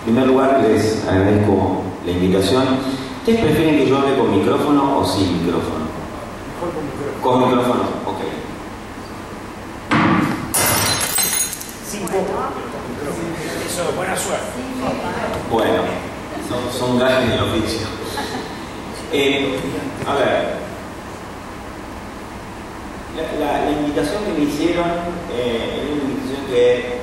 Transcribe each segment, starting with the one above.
En primer lugar, les agradezco la invitación. ¿Ustedes prefieren que yo hable con micrófono o sin micrófono? Mejor con micrófono. Con micrófono, ok. Sin boca. Eso, buena suerte. Bueno, son gajes del oficio. A ver, la invitación que me hicieron era una invitación que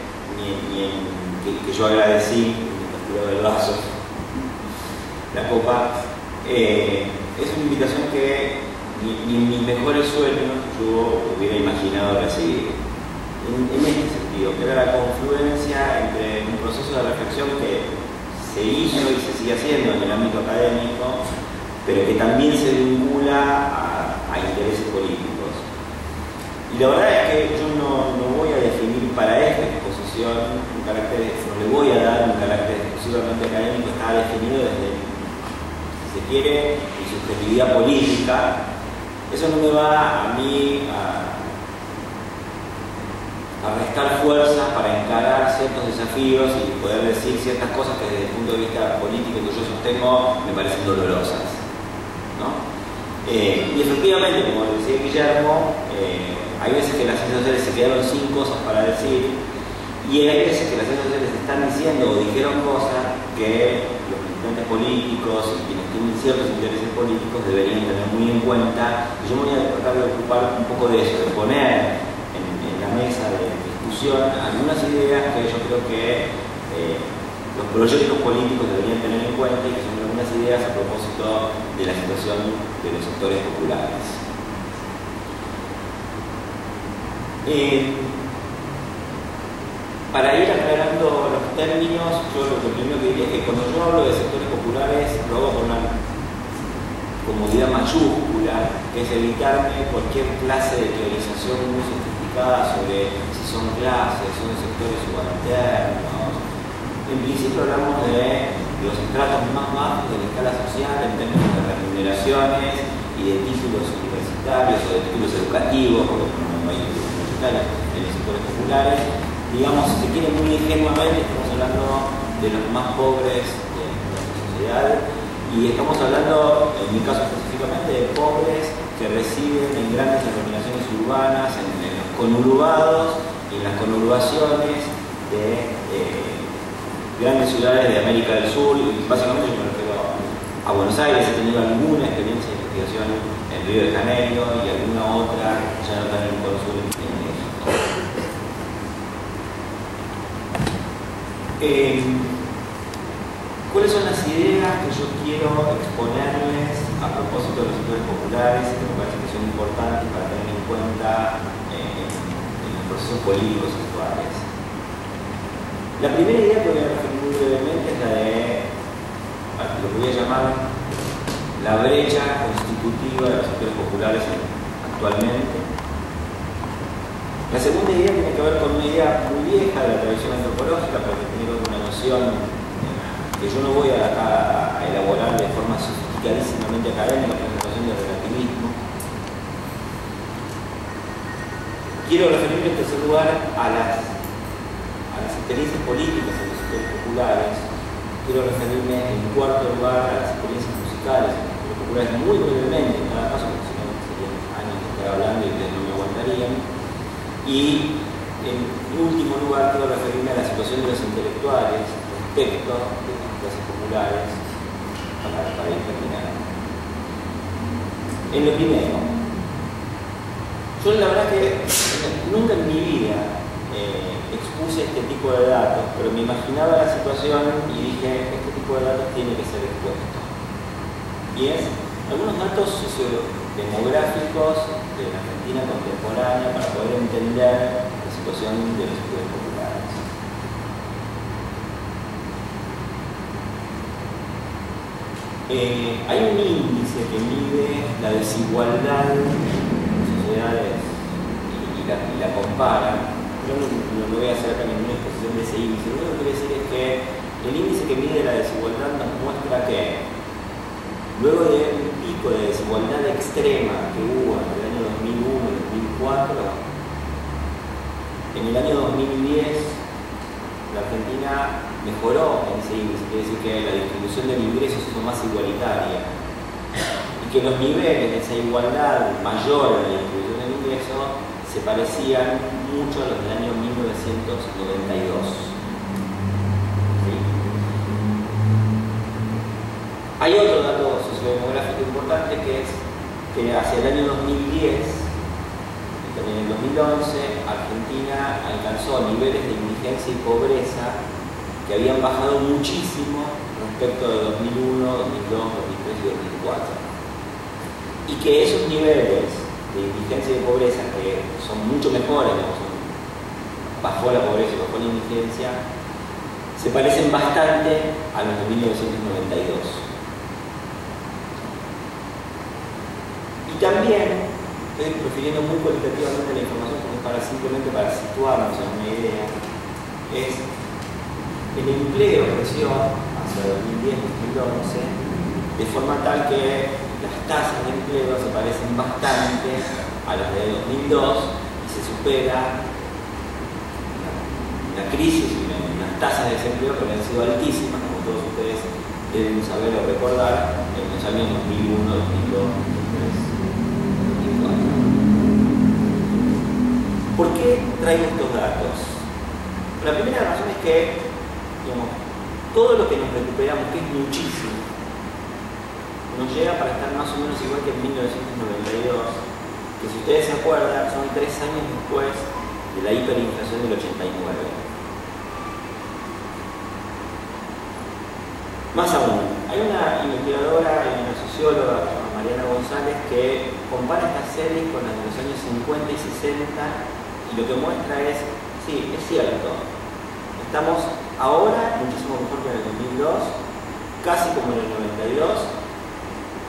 yo agradecí, me tiró del vaso, la copa. Es una invitación que ni en mis mejores sueños yo hubiera imaginado recibir. En este sentido, que era la confluencia entre un proceso de reflexión que se hizo y se sigue haciendo en el ámbito académico, pero que también se vincula a intereses políticos. Y la verdad es que yo no voy a definir para esta exposición un carácter, no le voy a dar un carácter exclusivamente académico, está definido desde, si se quiere, mi subjetividad política. Eso no me va a mí a restar fuerzas para encarar ciertos desafíos y poder decir ciertas cosas que desde el punto de vista político que yo sostengo me parecen dolorosas, ¿no? Y efectivamente, como decía Guillermo, hay veces que las ciencias sociales se quedaron sin cosas para decir y hay veces que las ciencias sociales están diciendo o dijeron cosas que los militantes políticos y quienes tienen ciertos intereses políticos deberían tener muy en cuenta. Y yo me voy a tratar de ocupar un poco de eso, de poner en la mesa de discusión algunas ideas que yo creo que los proyectos políticos deberían tener en cuenta y que son algunas ideas a propósito de la situación de los sectores populares. Para ir aclarando los términos, yo lo primero que diría es que cuando yo hablo de sectores populares lo hago con una comodidad mayúscula, que es evitarme cualquier clase de teorización muy sofisticada sobre si son clases, son sectores subalternos. En principio hablamos de los estratos más bajos de la escala social en términos de remuneraciones y de títulos universitarios o de títulos educativos, porque no hay títulos universitarios en los sectores populares. Digamos, si se quiere muy ingenuamente, estamos hablando de los más pobres de la sociedad y estamos hablando, en mi caso específicamente, de pobres que residen en grandes aglomeraciones urbanas, en los conurbados y en las conurbaciones de grandes ciudades de América del Sur, y básicamente yo me refiero a Buenos Aires. He tenido alguna experiencia de investigación en Río de Janeiro y alguna otra ya no tan en el Cono Sur en México. ¿Cuáles son las ideas que yo quiero exponerles a propósito de los sectores populares que me parece que son importantes para tener en cuenta en los procesos políticos actuales? La primera idea que voy a referir muy brevemente es la de lo que voy a llamar la brecha constitutiva de los sectores populares actualmente. La segunda idea tiene que ver con una idea muy vieja de la tradición antropológica, pero que tiene que ver con una noción que yo no voy a elaborar de forma sofisticadísimamente académica, que es la noción del relativismo. Quiero referirme en tercer lugar a las experiencias políticas en los sectores populares. Quiero referirme en cuarto lugar a las experiencias musicales en los sectores populares, muy brevemente en cada caso, porque si no serían años de estar hablando y ustedes no me aguantarían. Y en último lugar quiero referirme a la situación de los intelectuales respecto de las clases populares para ir terminando. En lo primero, yo la verdad que nunca en mi vida expuse este tipo de datos, pero me imaginaba la situación y dije, este tipo de datos tiene que ser expuesto. Y es algunos datos sociodemográficos de la Argentina contemporánea para poder entender la situación de los sectores populares. Hay un índice que mide la desigualdad en sociedades y la compara. Yo no voy a hacer acá ninguna exposición de ese índice. Lo único que quiero decir es que el índice que mide la desigualdad nos muestra que luego de un pico de desigualdad extrema que hubo entre el año 2001 y 2004, en el año 2010 la Argentina mejoró en ese índice, quiere decir que la distribución del ingreso se hizo más igualitaria y que los niveles de esa igualdad mayor en la distribución del ingreso se parecían mucho a los del año 1992. ¿Sí? Hay otro dato sociodemográfico importante, que es que hacia el año 2010 y también en el 2011 Argentina alcanzó niveles de indigencia y pobreza que habían bajado muchísimo respecto de 2001, 2002, 2003 y 2004. Y que esos niveles de indigencia y de pobreza, que son mucho mejores, bajó la pobreza y bajó la indigencia, se parecen bastante a los de 1992. Y también, estoy refiriendo muy cualitativamente la información como simplemente para situarnos en una idea, es el empleo creció hacia 2010-2011 de forma tal que las tasas de empleo se parecen bastante a las de 2002 y se supera la crisis y las tasas de desempleo que habían sido altísimas, como todos ustedes deben saber o recordar, en los años 2001, 2002, 2003. ¿Por qué traigo estos datos? La primera razón es que, digamos, todo lo que nos recuperamos, que es muchísimo, nos llega para estar más o menos igual que en 1992, que si ustedes se acuerdan, son 3 años después de la hiperinflación del 89. Más aún, hay una investigadora y una socióloga llamada Mariana González que compara estas series con las de los años 50 y 60 y lo que muestra es, sí, es cierto, estamos ahora muchísimo mejor que en el 2002, casi como en el 92,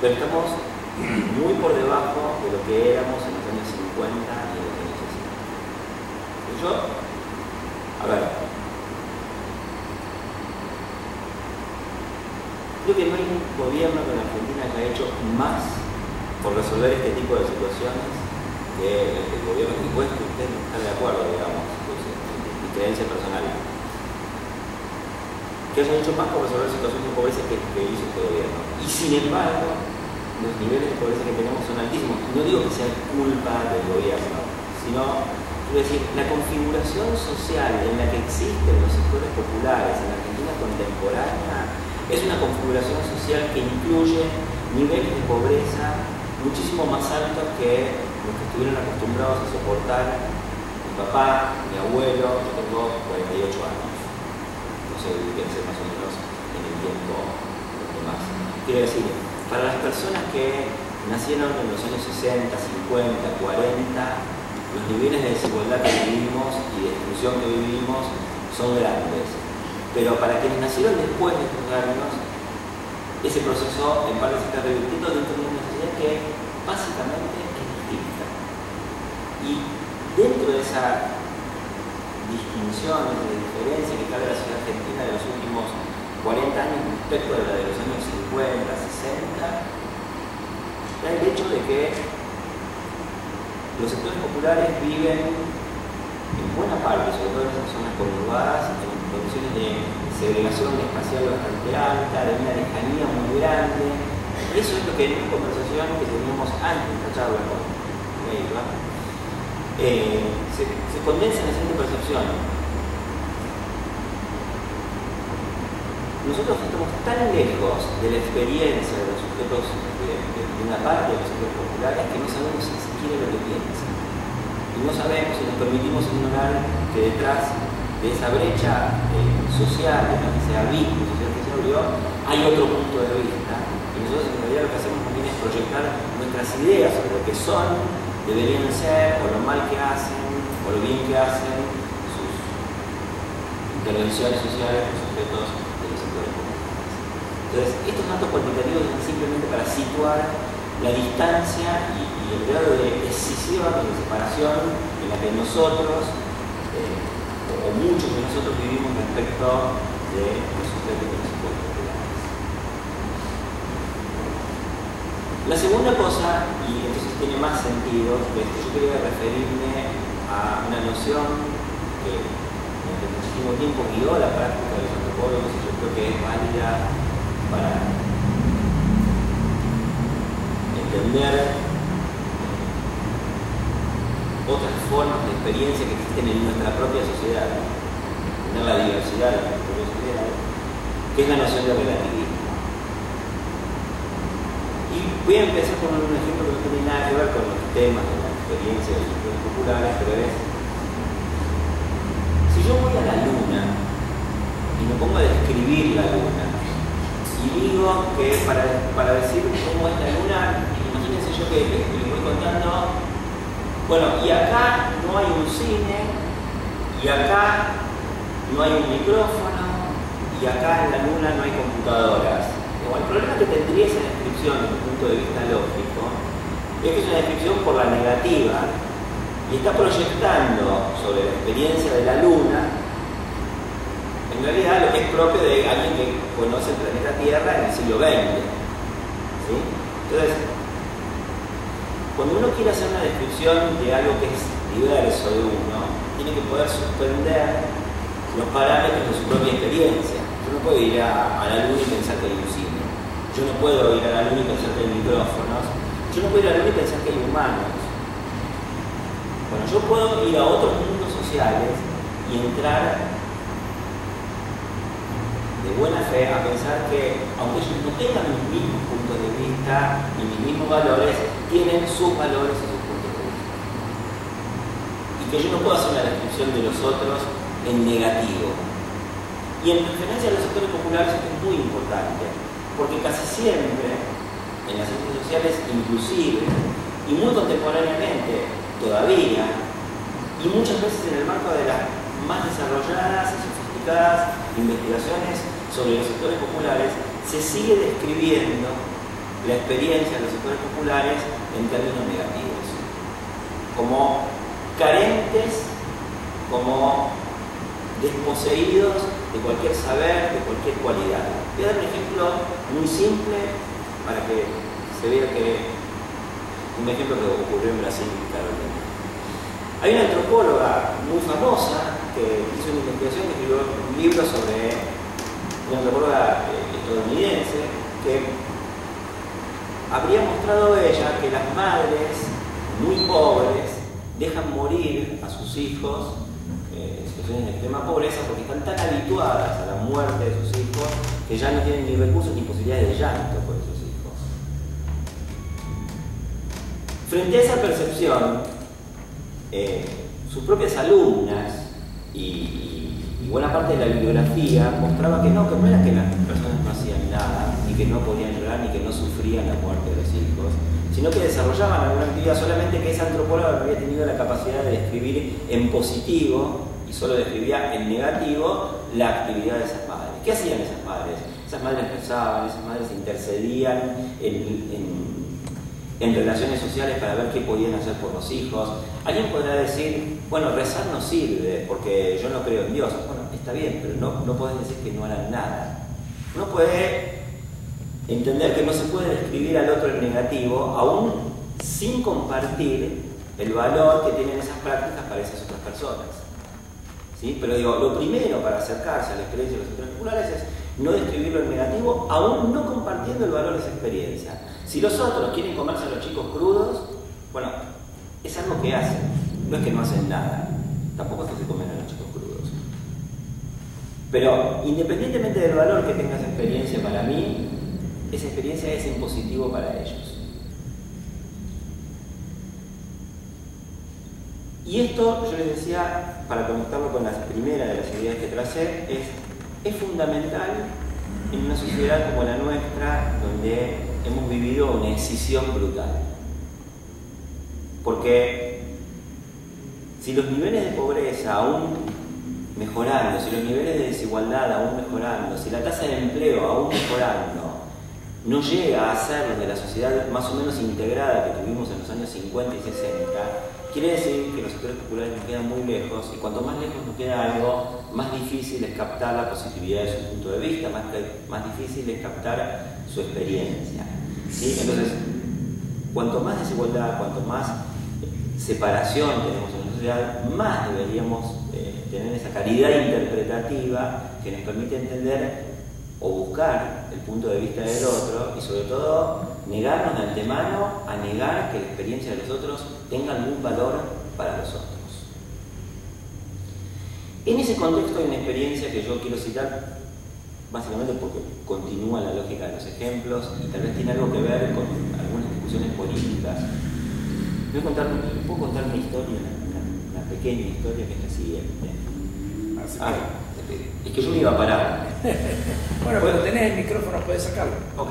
pero estamos muy por debajo de lo que éramos en los años 50 y en los años 60. Yo, a ver, creo que no hay un gobierno que en Argentina haya hecho más por resolver este tipo de situaciones que el gobierno que puede que usted no está de acuerdo, digamos, mi creencia personal. Que haya hecho más por resolver situaciones de pobreza que hizo este gobierno. Y sin embargo, los niveles de pobreza que tenemos son altísimos. No digo que sea culpa del gobierno, sino, quiero decir, la configuración social en la que existen los sectores populares en la Argentina contemporánea es una configuración social que incluye niveles de pobreza muchísimo más altos que los que estuvieron acostumbrados a soportar mi papá, mi abuelo. Yo tengo 48 años. No sé, ubíquense más o menos en el tiempo más. Quiero decir, para las personas que nacieron en los años 60, 50, 40, los niveles de desigualdad que vivimos y de exclusión que vivimos son grandes. Pero para quienes nacieron después de estos años, ese proceso en parte se está revirtiendo dentro de una sociedad que básicamente es distinta. Y dentro de esa distinción, de diferencia que cabe la sociedad argentina de los últimos 40 años respecto de la de los años 50, 60, está el hecho de que los sectores populares viven en buena parte, sobre todo en las zonas conurbadas, en condiciones de segregación espacial bastante alta, de una lejanía muy grande. Y eso es lo que en una conversación que teníamos antes de esta charla con Eva, se condensa en la siguiente percepción. Nosotros estamos tan lejos de la experiencia de los sujetos, de una parte de los sectores populares, que no sabemos ni siquiera lo que piensan. Y no sabemos si nos permitimos ignorar que detrás de esa brecha social, de la que se ha visto, social que se abrió, hay otro punto de vista. Y nosotros en realidad lo que hacemos también es proyectar nuestras ideas sobre lo que son, deberían ser, o lo mal que hacen, o lo bien que hacen sus intervenciones sociales, los sujetos de los sectores populares. Entonces, estos datos cuantitativos son simplemente para situar la distancia y el grado de decisión y de separación en la que nosotros, o muchos de nosotros, vivimos respecto de los sujetos de los sectores populares. La segunda cosa, y entonces tiene más sentido, es que yo quería referirme a una noción que durante muchísimo tiempo guió la práctica de los antropólogos que es válida para entender otras formas de experiencia que existen en nuestra propia sociedad, entender la diversidad de nuestra propia sociedad, que es la noción de relativismo. Y voy a empezar con un ejemplo que no tiene nada que ver con los temas de la experiencia de los sectores populares, pero es: si yo voy a la luna y me pongo a describir la luna y digo que para decir cómo es la luna, imagínense yo que les voy contando, bueno, y acá no hay un cine, y acá no hay un micrófono, y acá en la luna no hay computadoras. El problema que tendría esa descripción desde el punto de vista lógico es que es una descripción por la negativa y está proyectando sobre la experiencia de la luna en realidad lo que es propio de alguien que conoce el planeta Tierra en el siglo XX. ¿Sí? Entonces, cuando uno quiere hacer una descripción de algo que es diverso de uno, tiene que poder suspender los parámetros de su propia experiencia. Yo no puedo ir a la luna y pensar que hay un cine. Yo no puedo ir a la luna y pensar que hay micrófonos. Yo no puedo ir a la luna y pensar que hay humanos. Bueno, yo puedo ir a otros mundos sociales y entrar de buena fe a pensar que, aunque ellos no tengan mis mismos puntos de vista y mis mismos valores, tienen sus valores y sus puntos de vista. Y que yo no puedo hacer una descripción de los otros en negativo. Y en referencia a los sectores populares esto es muy importante, porque casi siempre, en las ciencias sociales inclusive, y muy contemporáneamente todavía, y muchas veces en el marco de las más desarrolladas y sofisticadas investigaciones sobre los sectores populares, se sigue describiendo la experiencia de los sectores populares en términos negativos, como carentes, como desposeídos de cualquier saber, de cualquier cualidad. Voy a dar un ejemplo muy simple para que se vea que un ejemplo que ocurrió en Brasil, Carolina. Hay una antropóloga muy famosa que hizo una investigación, que escribió un libro sobre una antropóloga estadounidense que habría mostrado ella que las madres muy pobres dejan morir a sus hijos en situaciones de extrema pobreza porque están tan habituadas a la muerte de sus hijos que ya no tienen ni recursos ni posibilidades de llanto por esos hijos. Frente a esa percepción, sus propias alumnas y buena parte de la bibliografía mostraba que no era que las personas no hacían nada, ni que no podían llorar, ni que no sufrían la muerte de los hijos, sino que desarrollaban alguna actividad, solamente que esa antropóloga no había tenido la capacidad de describir en positivo y solo describía en negativo la actividad de esas madres. ¿Qué hacían esas madres? Esas madres rezaban, esas madres intercedían en relaciones sociales para ver qué podían hacer por los hijos. Alguien podrá decir, bueno, rezar no sirve porque yo no creo en Dios. Bueno, está bien, pero no podés decir que no harán nada. Uno puede entender que no se puede describir al otro en negativo, aún sin compartir el valor que tienen esas prácticas para esas otras personas. ¿Sí? Pero digo, lo primero para acercarse a la experiencia de los sectores populares es no describirlo en negativo, aún no compartiendo el valor de esa experiencia. Si los otros quieren comerse a los chicos crudos, bueno, es algo que hacen, no es que no hacen nada, tampoco es que se comen a los chicos crudos. Pero independientemente del valor que tenga esa experiencia para mí, esa experiencia es en positivo para ellos. Y esto, yo les decía, para conectarlo con la primera de las ideas que tracé, es fundamental en una sociedad como la nuestra, donde hemos vivido una excisión brutal. Porque si los niveles de pobreza aún mejorando, si los niveles de desigualdad aún mejorando, si la tasa de empleo aún mejorando, no llega a ser los de la sociedad más o menos integrada que tuvimos en los años 50 y 60, quiere decir que los sectores populares nos quedan muy lejos, y cuanto más lejos nos queda algo, más difícil es captar la positividad de su punto de vista, más difícil es captar su experiencia. ¿Sí? Entonces, cuanto más desigualdad, cuanto más separación tenemos en la sociedad, más deberíamos tener esa calidad interpretativa que nos permite entender o buscar el punto de vista del otro y sobre todo negarnos de antemano a negar que la experiencia de los otros tenga algún valor para nosotros. En ese contexto hay una experiencia que yo quiero citar básicamente porque continúa la lógica de los ejemplos y tal vez tiene algo que ver con algunas discusiones políticas. ¿Puedo contar una historia, una pequeña historia que es la siguiente? Es que yo me iba a parar. Bueno, pero tenés el micrófono, podés sacarlo. Ok.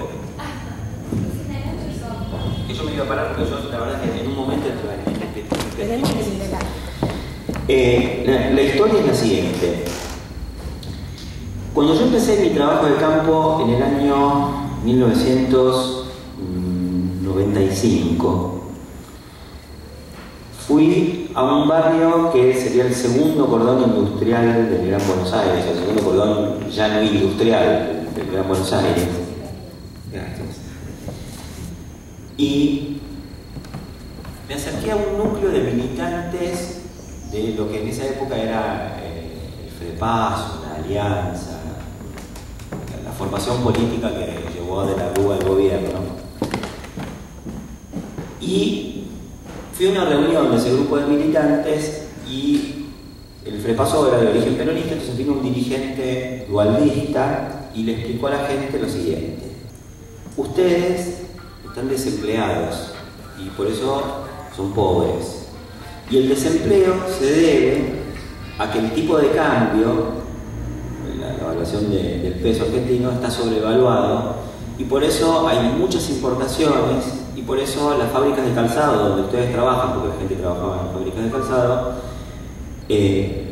Que yo me iba a parar porque yo la verdad es que en un momento la historia es la siguiente. Cuando yo empecé mi trabajo de campo en el año 1995, fui a un barrio que sería el segundo cordón industrial del Gran Buenos Aires, el segundo cordón ya no industrial del Gran Buenos Aires. Gracias. Y me acerqué a un núcleo de militantes de lo que en esa época era el FREPASO, la Alianza, la formación política que llevó de la Rúa al gobierno. Y fui a una reunión de ese grupo de militantes y el FREPASO era de origen peronista, entonces vino un dirigente dualdista y le explicó a la gente lo siguiente: ustedes están desempleados y por eso son pobres. Y el desempleo se debe a que el tipo de cambio, la evaluación del peso argentino, está sobrevaluado y por eso hay muchas importaciones y por eso las fábricas de calzado donde ustedes trabajan, porque la gente trabajaba en fábricas de calzado,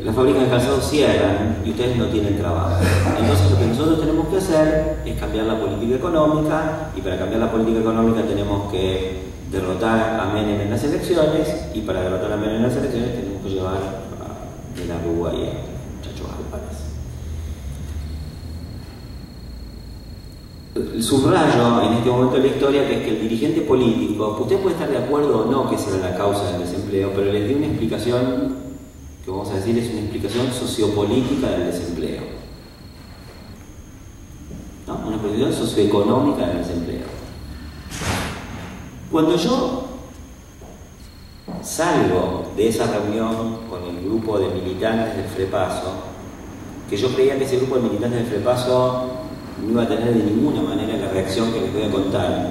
las fábricas de calzado cierran y ustedes no tienen trabajo. Entonces lo que nosotros tenemos que hacer es cambiar la política económica y para cambiar la política económica tenemos que derrotar a Menem en las elecciones y para derrotar a Menem en las elecciones tenemos que llevar a De la Rúa y a Chacho Álvarez. El subrayo en este momento de la historia que es que el dirigente político, usted puede estar de acuerdo o no que sea la causa del desempleo, pero les di una explicación que vamos a decir es una explicación sociopolítica del desempleo, ¿no? Una explicación socioeconómica del desempleo. Cuando yo salgo de esa reunión con el grupo de militantes del FREPASO, que yo creía que ese grupo de militantes del FREPASO no iba a tener de ninguna manera la reacción que les voy a contar,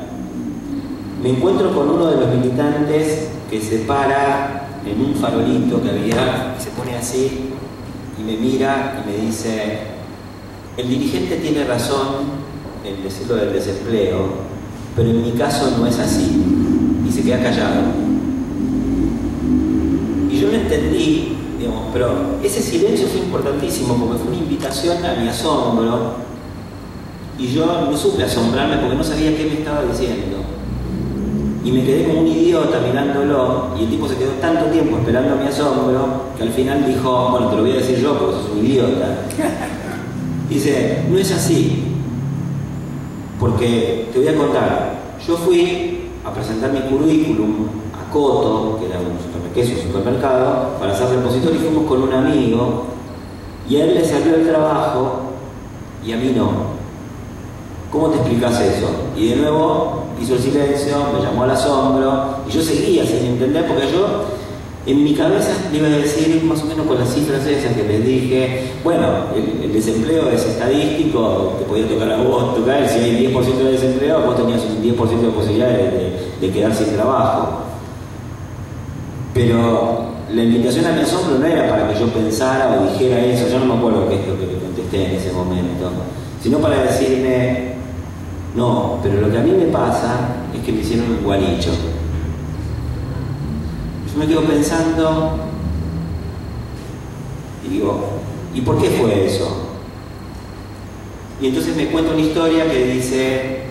me encuentro con uno de los militantes que se para en un farolito que había y se pone así y me mira y me dice: el dirigente tiene razón en decirlo del desempleo, pero en mi caso no es así, y se queda callado. Y yo no entendí, digamos, pero ese silencio fue importantísimo porque fue una invitación a mi asombro y yo no supe asombrarme porque no sabía qué me estaba diciendo. Y me quedé como un idiota mirándolo y el tipo se quedó tanto tiempo esperando a mi asombro que al final dijo: bueno, te lo voy a decir yo porque sos un idiota. Dice: no es así, porque te voy a contar. Yo fui a presentar mi currículum a Coto, que era un supermercado, para ser repositor y fuimos con un amigo y a él le salió el trabajo y a mí no. ¿Cómo te explicas eso? Y de nuevo hizo el silencio, me llamó al asombro y yo seguía sin entender porque yo en mi cabeza le iba a decir más o menos con las cifras esas que les dije: bueno, el desempleo es estadístico, te podía tocar a vos tocar, si hay 10% de desempleo, vos tenías un 10% de posibilidades de quedar sin trabajo. Pero la invitación a mi asombro no era para que yo pensara o dijera eso, yo no me acuerdo qué es lo que le contesté en ese momento, sino para decirme: no, pero lo que a mí me pasa es que me hicieron un gualicho. Yo me quedo pensando y digo: ¿y por qué fue eso? Y entonces me cuenta una historia que dice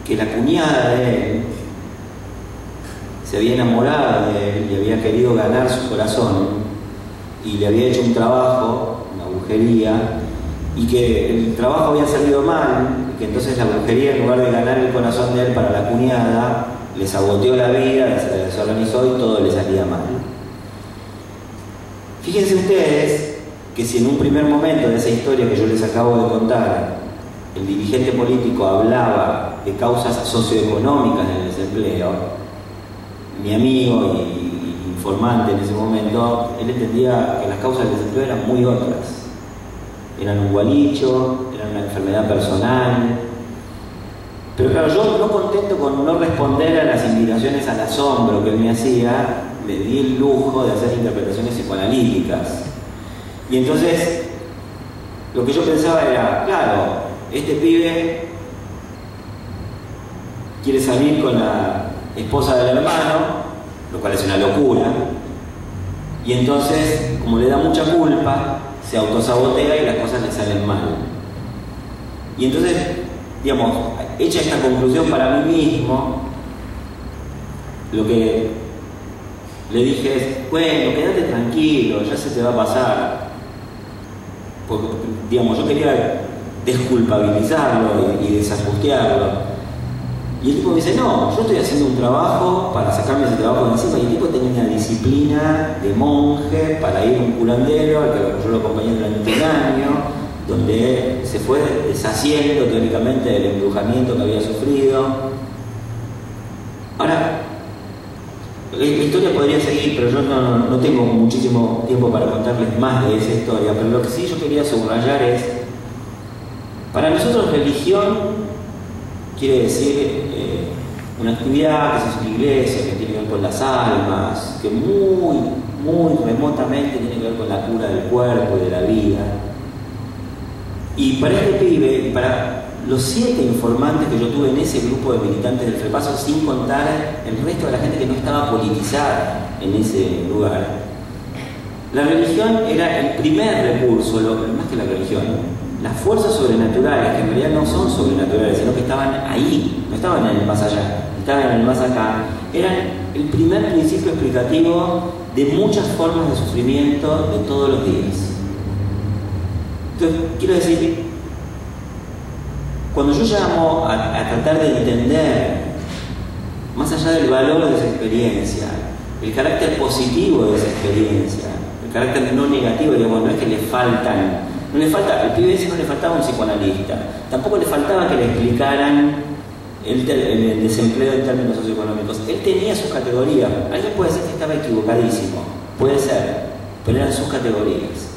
que la cuñada de él se había enamorado de él y había querido ganar su corazón y le había hecho un trabajo, una brujería, y que el trabajo había salido mal y que entonces la brujería, en lugar de ganar el corazón de él para la cuñada, le saboteó la vida, se desorganizó y todo le salía mal. Fíjense ustedes que si en un primer momento de esa historia que yo les acabo de contar, el dirigente político hablaba de causas socioeconómicas del desempleo, mi amigo y informante en ese momento, él entendía que las causas del desempleo eran muy otras. Eran un gualicho, eran una enfermedad personal. Pero claro, yo no contento con no responder a las invitaciones al asombro que él me hacía, me di el lujo de hacer interpretaciones psicoanalíticas. Y entonces, lo que yo pensaba era, claro, este pibe quiere salir con la esposa del hermano, lo cual es una locura, y entonces, como le da mucha culpa, se autosabotea y las cosas le salen mal. Y entonces, digamos, hecha esta conclusión para mí mismo, lo que le dije es, bueno, quédate tranquilo, ya se te va a pasar. Porque, digamos, yo quería desculpabilizarlo y desangustiarlo. Y el tipo me dice, no, yo estoy haciendo un trabajo para sacarme ese trabajo de encima. Y el tipo tenía una disciplina de monje para ir a un curandero, al que yo lo acompañé durante un año, donde se fue deshaciendo teóricamente del embrujamiento que había sufrido. Ahora, la historia podría seguir, pero yo no tengo muchísimo tiempo para contarles más de esa historia, pero lo que sí yo quería subrayar es, para nosotros religión quiere decir una actividad que se hace en la iglesia, que tiene que ver con las almas, que muy remotamente tiene que ver con la cura del cuerpo y de la vida. Y para este pibe, y para los 7 informantes que yo tuve en ese grupo de militantes del FREPASO, sin contar el resto de la gente que no estaba politizada en ese lugar, la religión era el primer recurso, más que la religión, las fuerzas sobrenaturales, que en realidad no son sobrenaturales, sino que estaban ahí, no estaban en el más allá, estaban en el más acá, eran el primer principio explicativo de muchas formas de sufrimiento de todos los días. Entonces, quiero decir, cuando yo llamo a tratar de entender, más allá del valor de esa experiencia, el carácter positivo de esa experiencia, el carácter no negativo, digamos, no es que le faltan, no le falta, al pibe ese no le faltaba un psicoanalista, tampoco le faltaba que le explicaran el desempleo en términos socioeconómicos. Él tenía sus categorías, alguien puede decir que estaba equivocadísimo, puede ser, pero eran sus categorías.